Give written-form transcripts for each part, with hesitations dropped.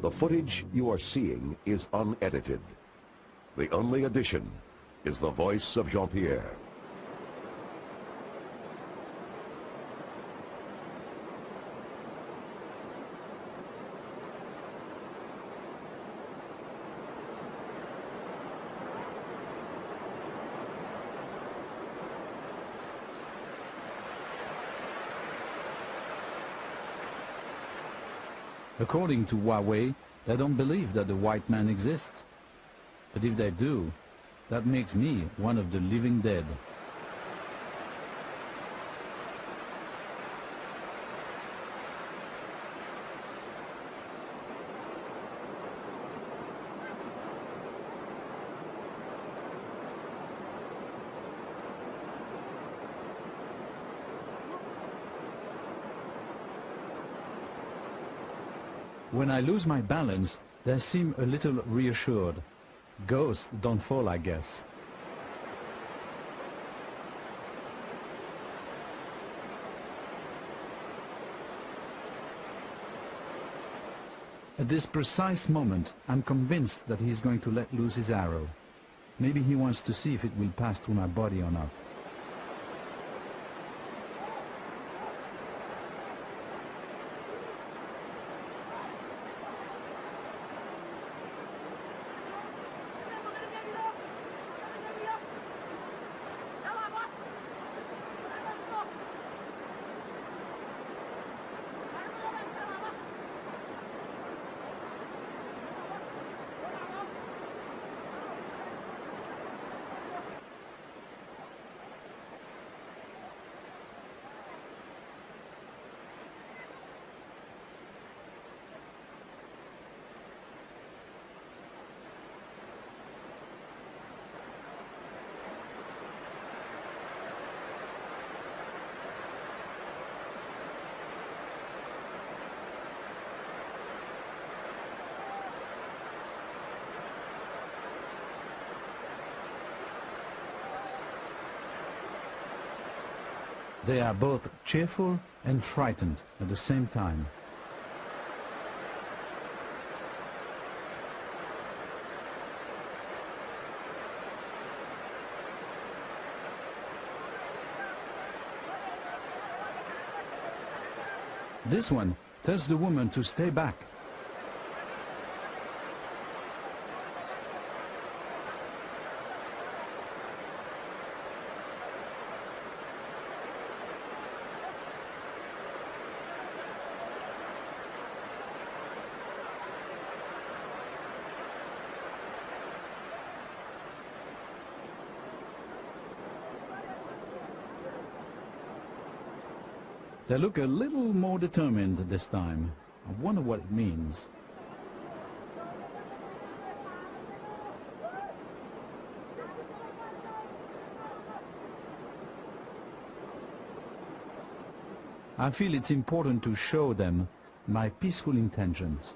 The footage you are seeing is unedited. The only addition is the voice of Jean-Pierre. According to Huawei, they don't believe that the white man exists. But if they do, that makes me one of the living dead. When I lose my balance, they seem a little reassured. Ghosts don't fall, I guess. At this precise moment, I'm convinced that he's going to let loose his arrow. Maybe he wants to see if it will pass through my body or not. They are both cheerful and frightened at the same time. This one tells the woman to stay back. They look a little more determined this time. I wonder what it means. I feel it's important to show them my peaceful intentions.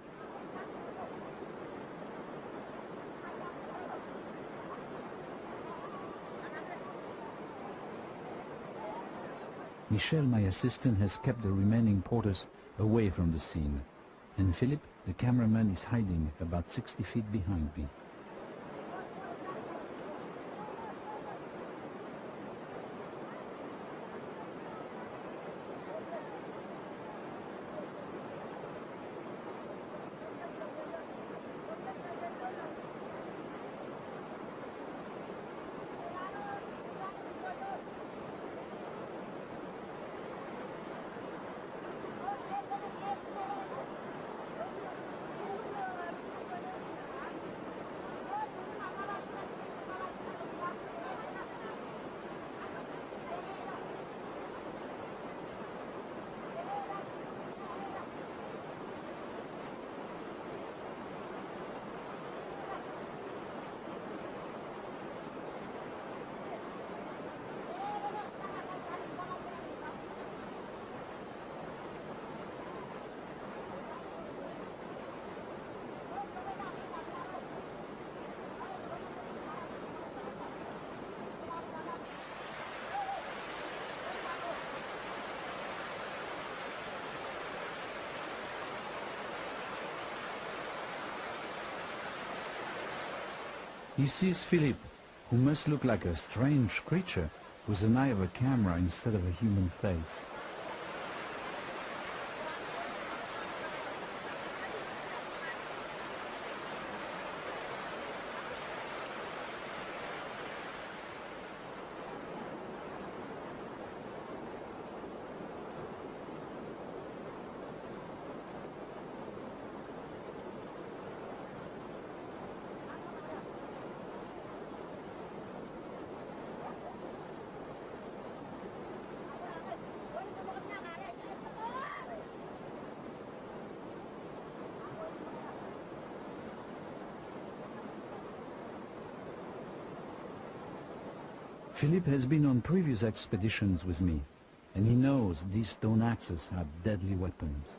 Michel, my assistant, has kept the remaining porters away from the scene, and Philip, the cameraman, is hiding about 60 feet behind me. He sees Philip, who must look like a strange creature, with an eye of a camera instead of a human face. Philip has been on previous expeditions with me, and he knows these stone axes have deadly weapons.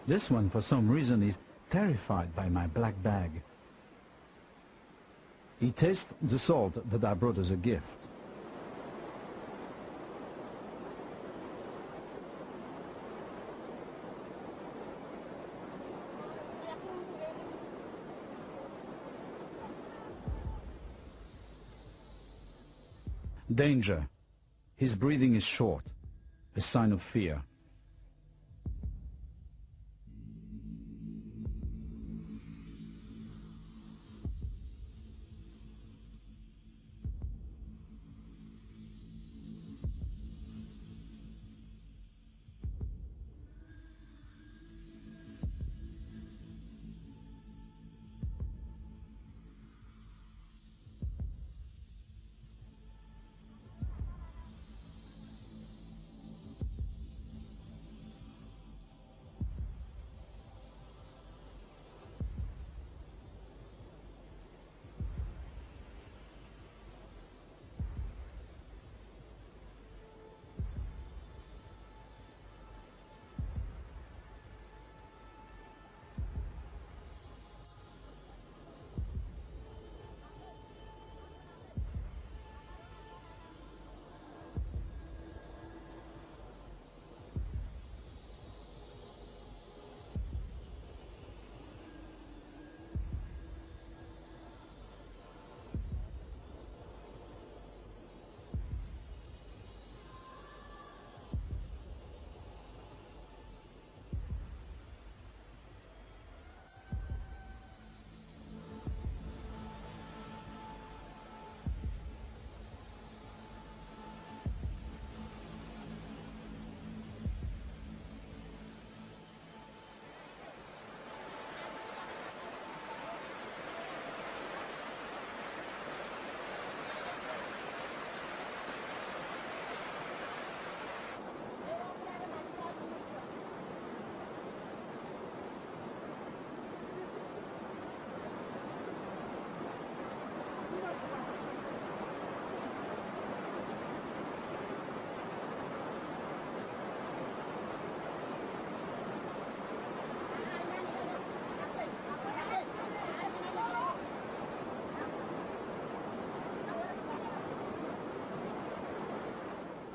This one, for some reason, is terrified by my black bag. He tastes the salt that I brought as a gift. Danger. His breathing is short, a sign of fear.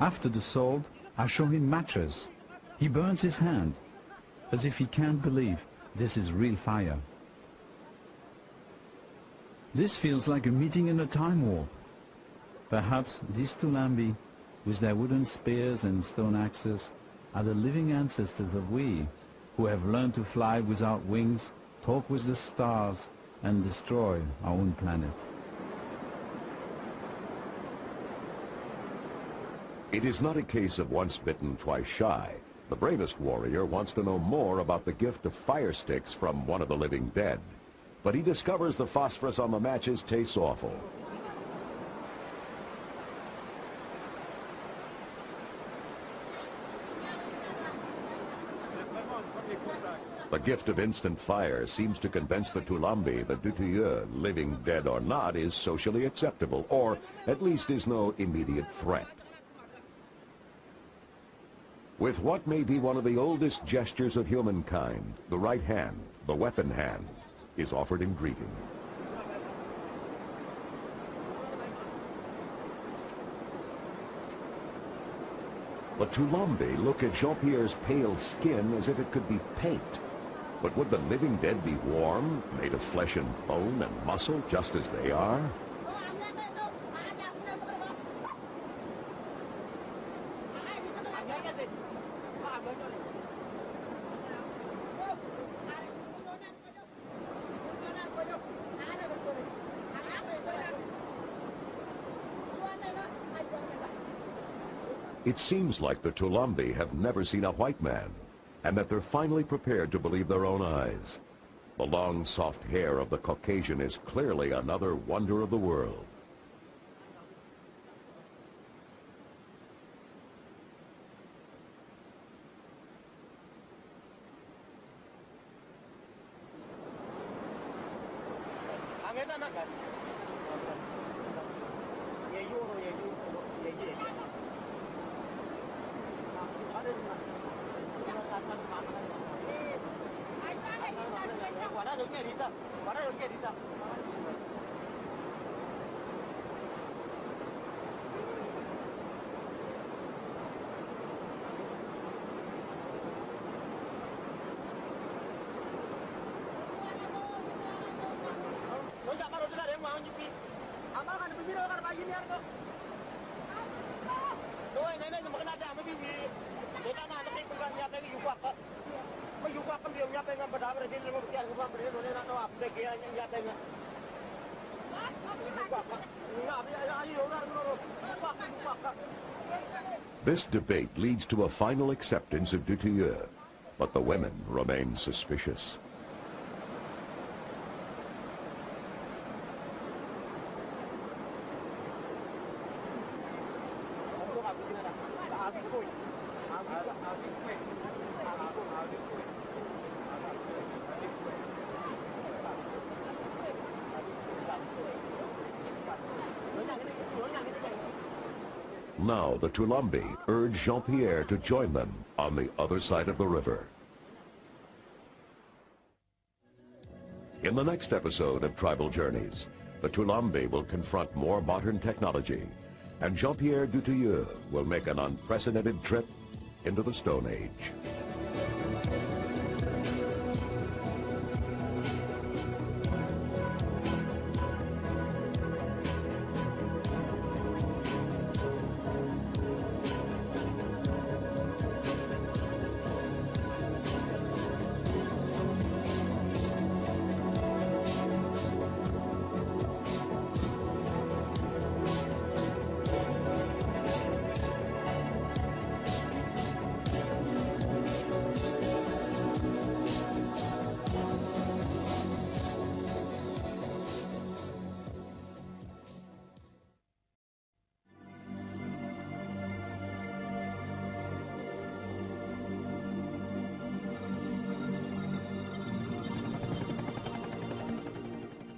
After the sword, I show him matches. He burns his hand, as if he can't believe this is real fire. This feels like a meeting in a time warp. Perhaps these Tulambi, with their wooden spears and stone axes, are the living ancestors of we, who have learned to fly without wings, talk with the stars, and destroy our own planet. It is not a case of once bitten, twice shy. The bravest warrior wants to know more about the gift of fire sticks from one of the living dead. But he discovers the phosphorus on the matches tastes awful. The gift of instant fire seems to convince the Tulambi that Dutilleux, living dead or not, is socially acceptable, or at least is no immediate threat. With what may be one of the oldest gestures of humankind, the right hand, the weapon hand, is offered in greeting. The Tulambi look at Jean-Pierre's pale skin as if it could be paint. But would the living dead be warm, made of flesh and bone and muscle, just as they are? It seems like the Tulambi have never seen a white man, and that they're finally prepared to believe their own eyes. The long, soft hair of the Caucasian is clearly another wonder of the world. This debate leads to a final acceptance of Dutilleux, but the women remain suspicious. Now the Tulambi urge Jean-Pierre to join them on the other side of the river. In the next episode of Tribal Journeys, the Tulambi will confront more modern technology, and Jean-Pierre Dutilleux will make an unprecedented trip into the Stone Age.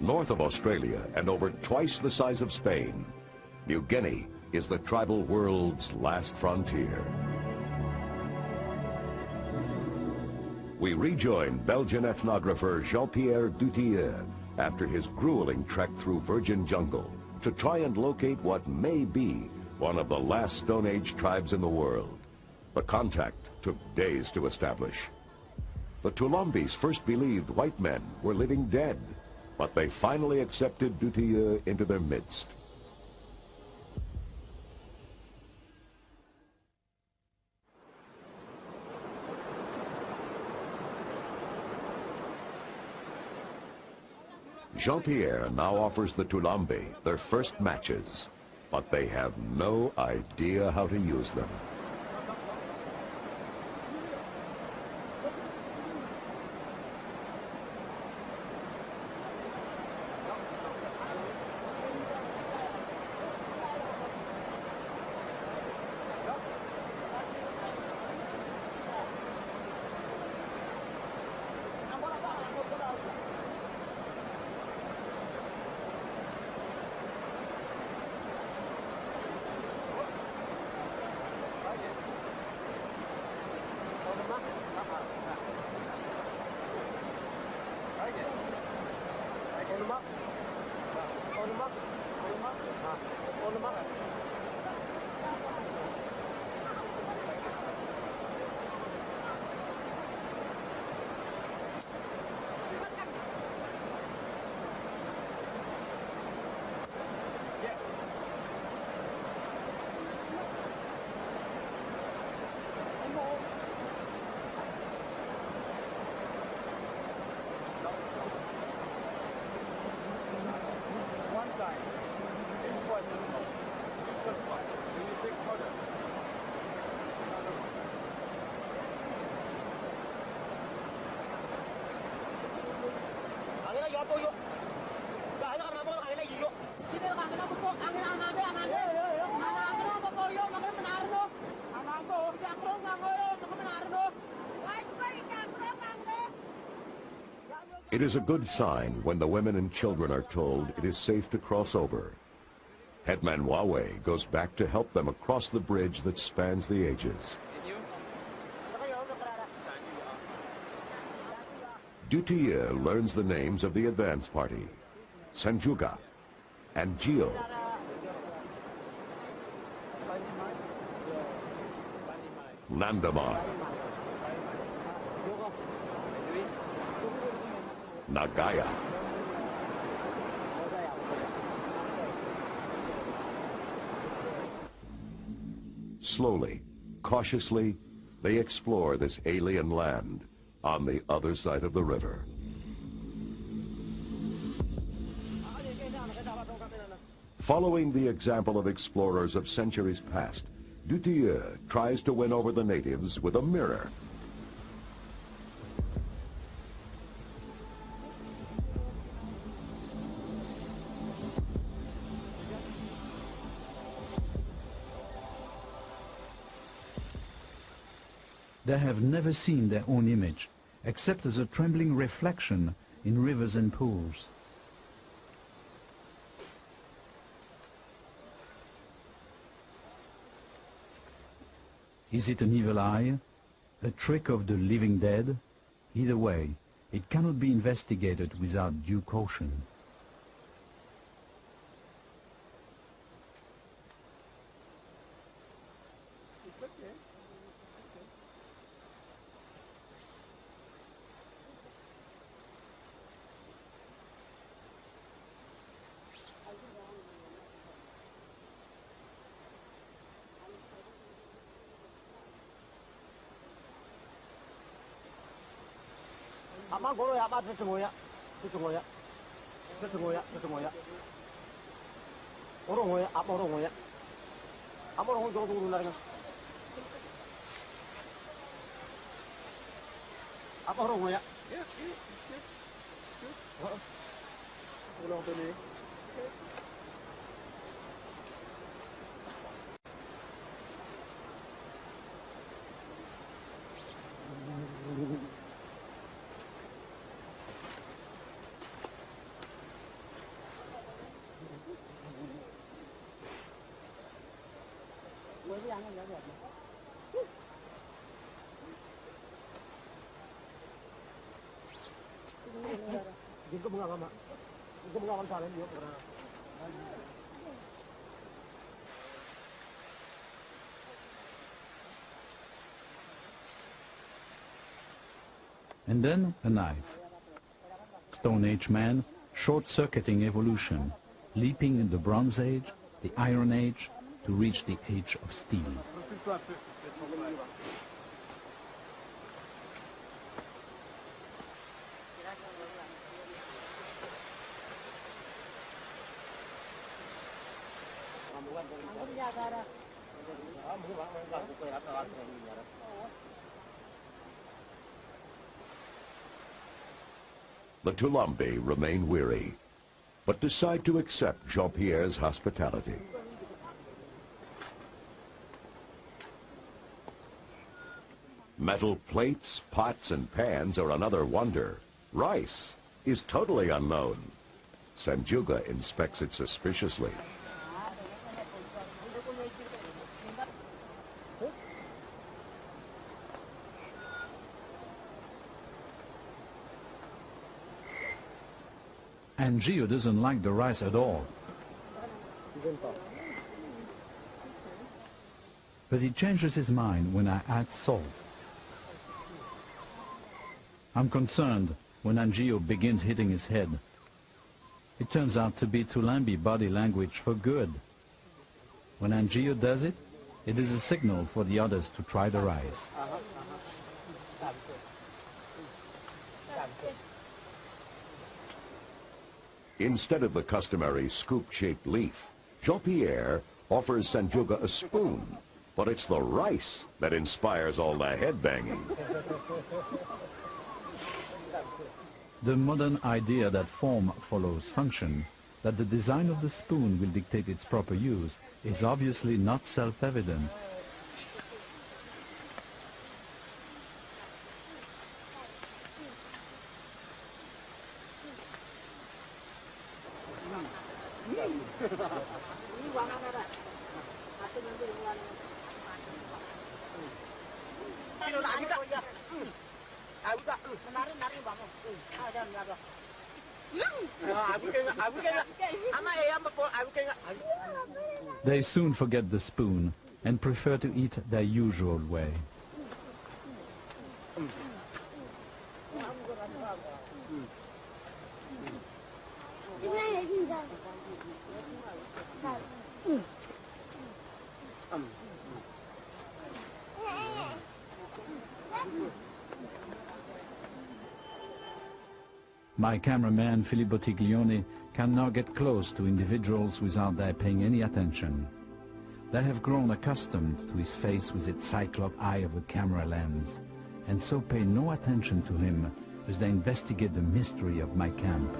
North of Australia and over twice the size of Spain, New Guinea is the tribal world's last frontier. We rejoin Belgian ethnographer Jean-Pierre Dutilleux after his grueling trek through virgin jungle to try and locate what may be one of the last Stone Age tribes in the world. The contact took days to establish. The Tulambis first believed white men were living dead, but they finally accepted Dutilleux into their midst. Jean-Pierre now offers the Tulambi their first matches, but they have no idea how to use them. It is a good sign when the women and children are told it is safe to cross over. Headman Wawe goes back to help them across the bridge that spans the ages. Dutilleux learns the names of the advance party, Sanjuga and Gio. Nandamar, Nagaya, slowly, cautiously, they explore this alien land on the other side of the river. Following the example of explorers of centuries past, Dutilleux tries to win over the natives with a mirror. They have never seen their own image, except as a trembling reflection in rivers and pools. Is it an evil eye? A trick of the living dead? Either way, it cannot be investigated without due caution. and then a knife. Stone Age man, short-circuiting evolution, leaping in the Bronze Age, the Iron Age, to reach the Age of Steel. The Tulambi remain weary, but decide to accept Jean-Pierre's hospitality. Metal plates, pots, and pans are another wonder. Rice is totally unknown. Sanjuga inspects it suspiciously. And Gio doesn't like the rice at all. But he changes his mind when I add salt. I'm concerned when Angio begins hitting his head. It turns out to be Tulambi body language for good. When Angio does it, it is a signal for the others to try the rice. Instead of the customary scoop-shaped leaf, Jean-Pierre offers Sanjuga a spoon, but it's the rice that inspires all the head-banging. The modern idea that form follows function, that the design of the spoon will dictate its proper use, is obviously not self-evident. They soon forget the spoon and prefer to eat their usual way. My cameraman, Filippo Tiglione, can now get close to individuals without their paying any attention. They have grown accustomed to his face with its cyclop eye of a camera lens, and so pay no attention to him as they investigate the mystery of my camp.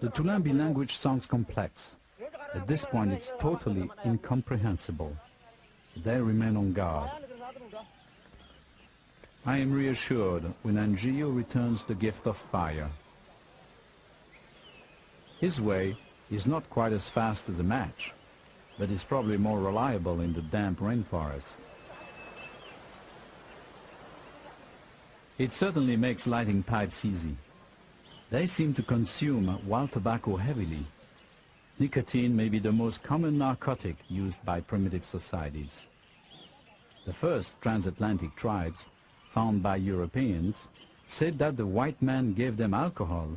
The Tulambi language sounds complex. At this point it's totally incomprehensible. They remain on guard. I am reassured when Angio returns the gift of fire. His way is not quite as fast as a match, but is probably more reliable in the damp rainforest. It certainly makes lighting pipes easy. They seem to consume wild tobacco heavily. Nicotine may be the most common narcotic used by primitive societies. The first transatlantic tribes, found by Europeans, said that the white man gave them alcohol,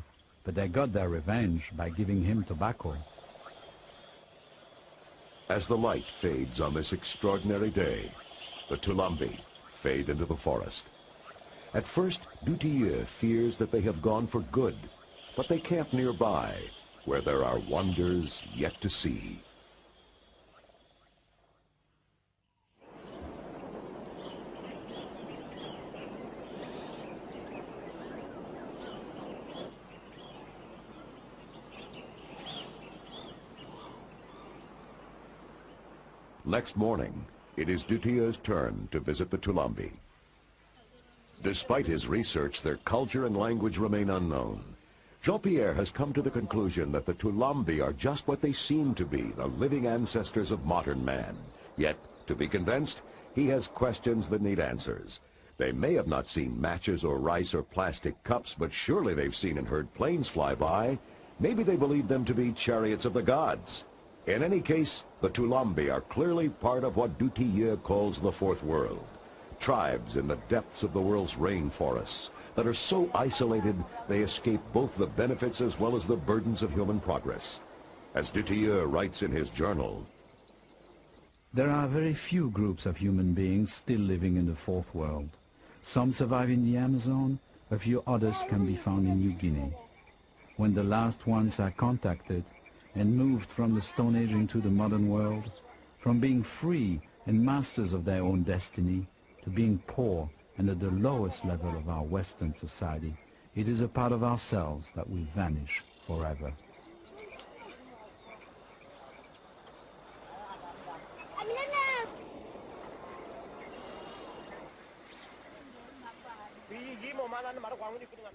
but they got their revenge by giving him tobacco. As the light fades on this extraordinary day, the Tulambi fade into the forest. At first, Dutilleux fears that they have gone for good, but they camp nearby, where there are wonders yet to see. Next morning, it is Dutilleux's turn to visit the Tulambi. Despite his research, their culture and language remain unknown. Jean-Pierre has come to the conclusion that the Tulambi are just what they seem to be, the living ancestors of modern man. Yet, to be convinced, he has questions that need answers. They may have not seen matches or rice or plastic cups, but surely they've seen and heard planes fly by. Maybe they believe them to be chariots of the gods. In any case, the Tulambi are clearly part of what Dutilleux calls the Fourth World. Tribes in the depths of the world's rainforests that are so isolated they escape both the benefits as well as the burdens of human progress. As Dutilleux writes in his journal, there are very few groups of human beings still living in the Fourth World. Some survive in the Amazon, a few others can be found in New Guinea. When the last ones are contacted and moved from the Stone Age into the modern world, from being free and masters of their own destiny to being poor and at the lowest level of our Western society, it is a part of ourselves that will vanish forever.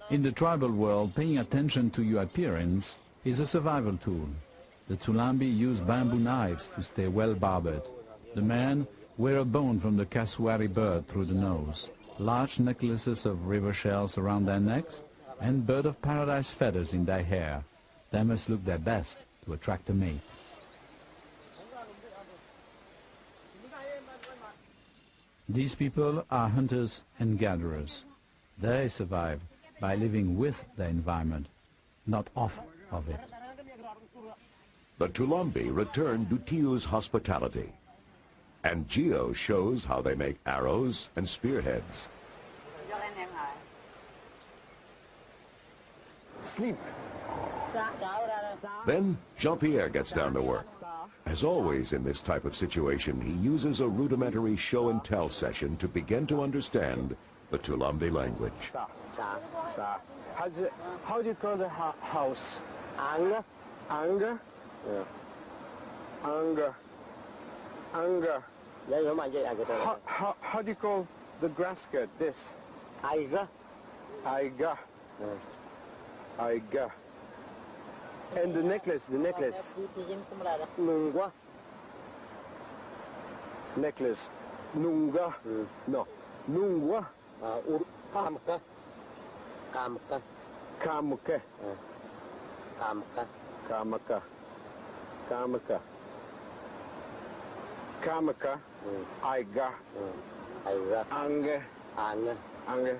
In the tribal world, paying attention to your appearance is a survival tool. The Tulambi use bamboo knives to stay well barbered. The men wear a bone from the cassowary bird through the nose, large necklaces of river shells around their necks, and bird of paradise feathers in their hair. They must look their best to attract a mate. These people are hunters and gatherers. They survive by living with their environment, not off of it. The Tulambi return Dutilleux's hospitality, and Gio shows how they make arrows and spearheads. Sleep. Then Jean-Pierre gets down to work. As always in this type of situation, he uses a rudimentary show-and-tell session to begin to understand the Tulambi language. How do you call the house? Anger? Anger? Yeah. Anger. Anger. How do you call the grass skirt? This? Aiga. Aiga. Aiga. And the necklace, Nungwa. Necklace. Nunga. No. Nungwa. Kamka. Kamka. Kamka. Kamka. Kamaka. Kamaka. Kamaka. Aiga. Aiga. Ange. Ange. Ange.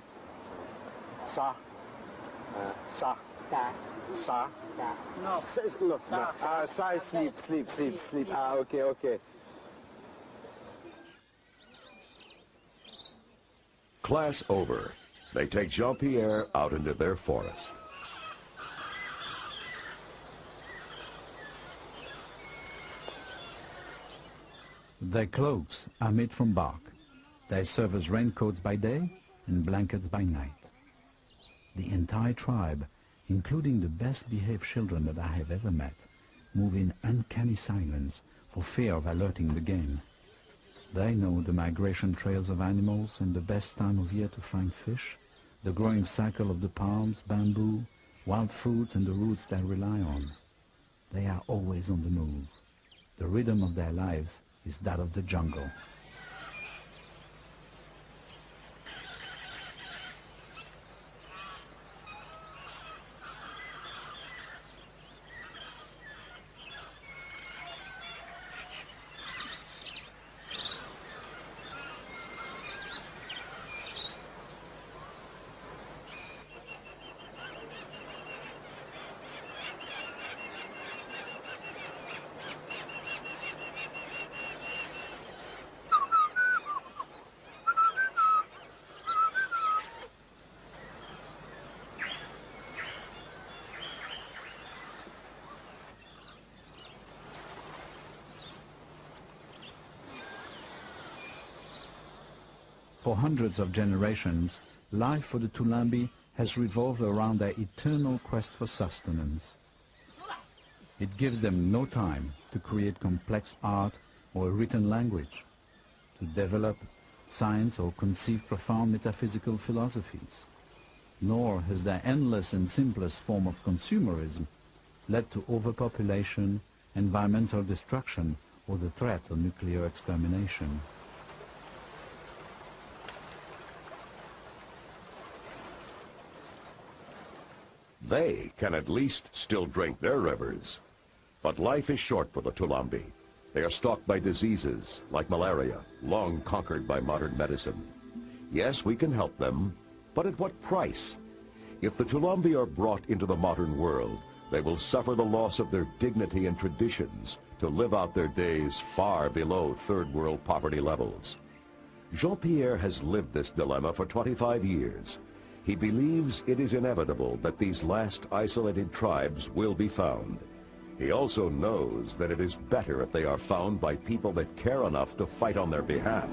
Sa. Sa. Sa. Sa. No. No. Sa is sleep. Okay. Class over. They take Jean-Pierre out into their forest. Their cloaks are made from bark. They serve as raincoats by day and blankets by night. The entire tribe, including the best-behaved children that I have ever met, move in uncanny silence for fear of alerting the game. They know the migration trails of animals and the best time of year to find fish, the growing cycle of the palms, bamboo, wild fruits and the roots they rely on. They are always on the move. The rhythm of their lives is that of the jungle. For hundreds of generations, life for the Tulambi has revolved around their eternal quest for sustenance. It gives them no time to create complex art or a written language, to develop science or conceive profound metaphysical philosophies. Nor has their endless and simplest form of consumerism led to overpopulation, environmental destruction, or the threat of nuclear extermination. They can at least still drink their rivers. But life is short for the Tulambi. They are stalked by diseases like malaria, long conquered by modern medicine. Yes, we can help them, but at what price? If the Tulambi are brought into the modern world, they will suffer the loss of their dignity and traditions to live out their days far below third world poverty levels. Jean-Pierre has lived this dilemma for 25 years. He believes it is inevitable that these last isolated tribes will be found. He also knows that it is better if they are found by people that care enough to fight on their behalf.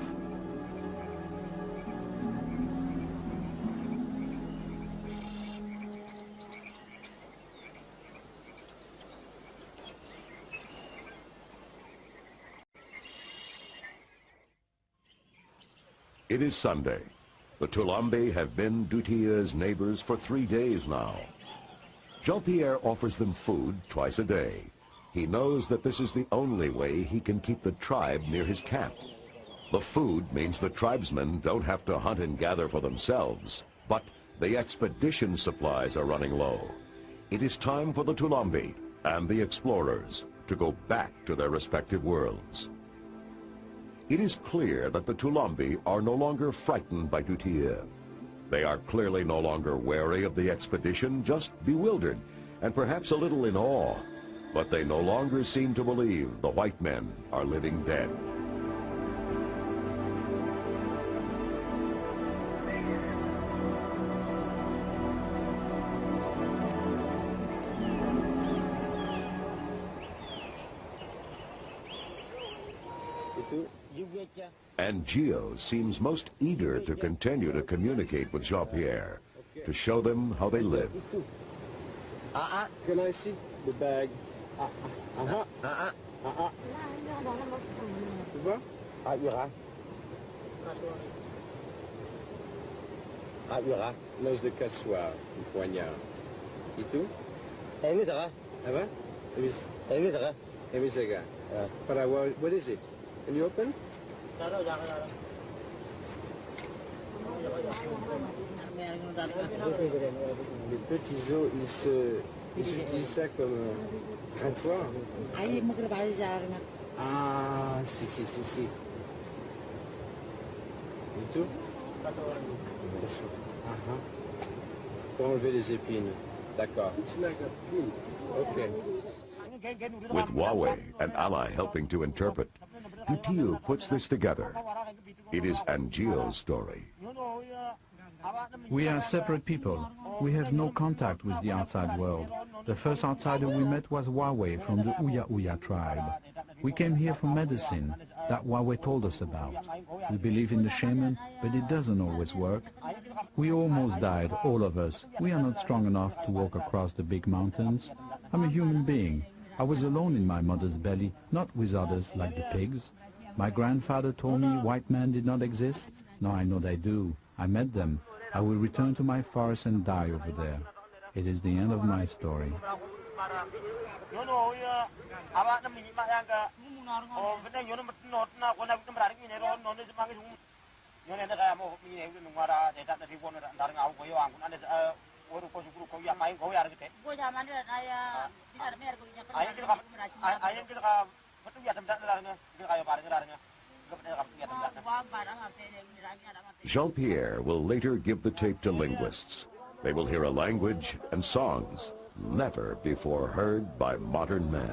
It is Sunday. The Tulambi have been Dutille's neighbors for 3 days now. Jean-Pierre offers them food twice a day. He knows that this is the only way he can keep the tribe near his camp. The food means the tribesmen don't have to hunt and gather for themselves, but the expedition supplies are running low. It is time for the Tulambi and the explorers to go back to their respective worlds. It is clear that the Tulambi are no longer frightened by Dutille. They are clearly no longer wary of the expedition, just bewildered and perhaps a little in awe. But they no longer seem to believe the white men are living dead. And Gio seems most eager to continue to communicate with Jean-Pierre, to show them how they live. Can I see the bag? Tu vois? L'os de cassoir, un poignard. Et tout? Ah va? What is it? Can you open? Les petits os, ils utilisent ça comme grattoir. Ah, si. Et tout? Pour enlever les épines. D'accord. Ok. With Huawei, an ally helping to interpret, Dutille puts this together. It is Angio's story. We are separate people. We have no contact with the outside world. The first outsider we met was Huawei from the Uya Uya tribe. We came here for medicine that Huawei told us about. We believe in the shaman, but it doesn't always work. We almost died, all of us. We are not strong enough to walk across the big mountains. I'm a human being. I was alone in my mother's belly, not with others like the pigs. My grandfather told me white men did not exist. Now I know they do. I met them. I will return to my forest and die over there. It is the end of my story. Jean-Pierre will later give the tape to linguists. They will hear a language and songs never before heard by modern man.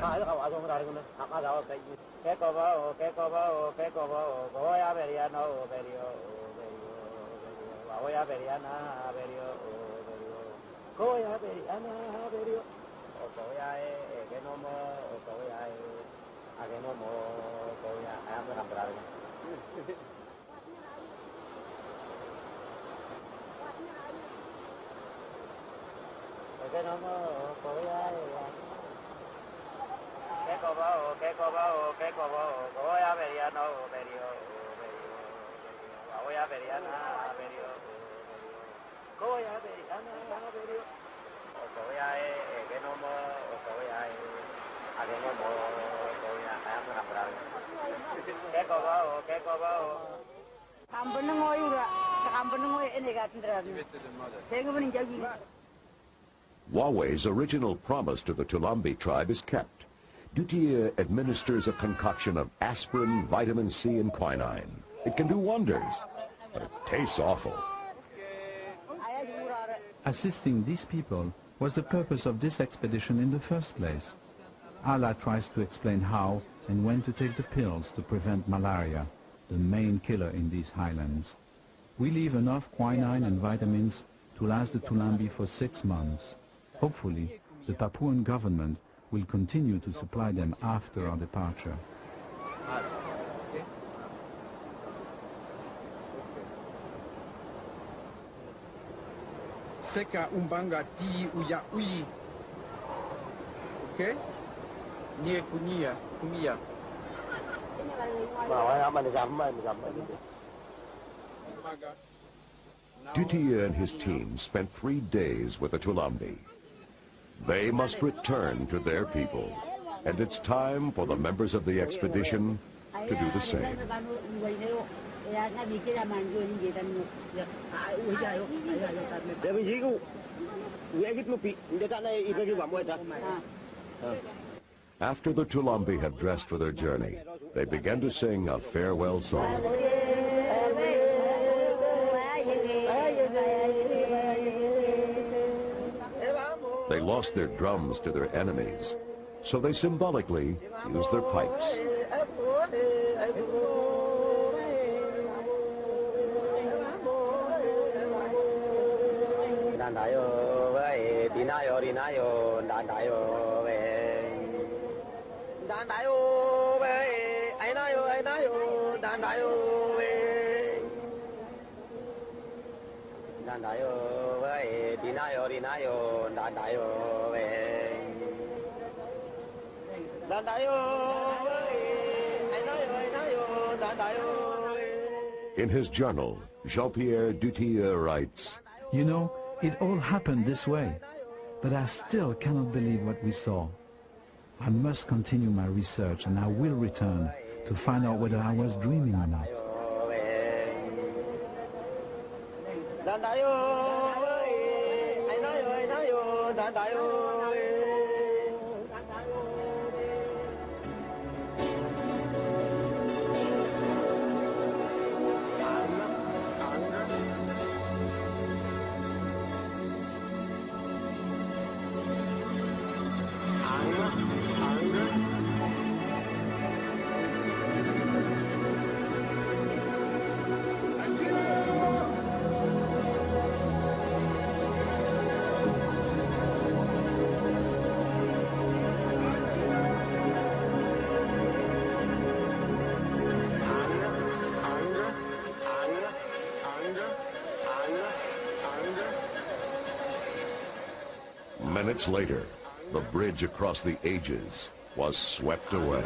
Huawei's original promise to the Tulambi tribe is kept. Dutiya administers a concoction of aspirin, vitamin C, and quinine. It can do wonders, but it tastes awful. Assisting these people was the purpose of this expedition in the first place. Allah tries to explain how and when to take the pills to prevent malaria, the main killer in these highlands. We leave enough quinine and vitamins to last the Tulambi for 6 months. Hopefully, the Papuan government will continue to supply them after our departure. Seka umbanga ti uya uyi. Okay? Nie kunia, kumia. Dutiya and his team spent 3 days with the Tulambi. They must return to their people, and it's time for the members of the expedition to do the same. After the Tulambi have dressed for their journey, they begin to sing a farewell song. They lost their drums to their enemies, so they symbolically use their pipes. In his journal, Jean-Pierre Dutiya writes, You know, it all happened this way, but I still cannot believe what we saw. I must continue my research and I will return to find out whether I was dreaming or not. Minutes later, the bridge across the ages was swept away.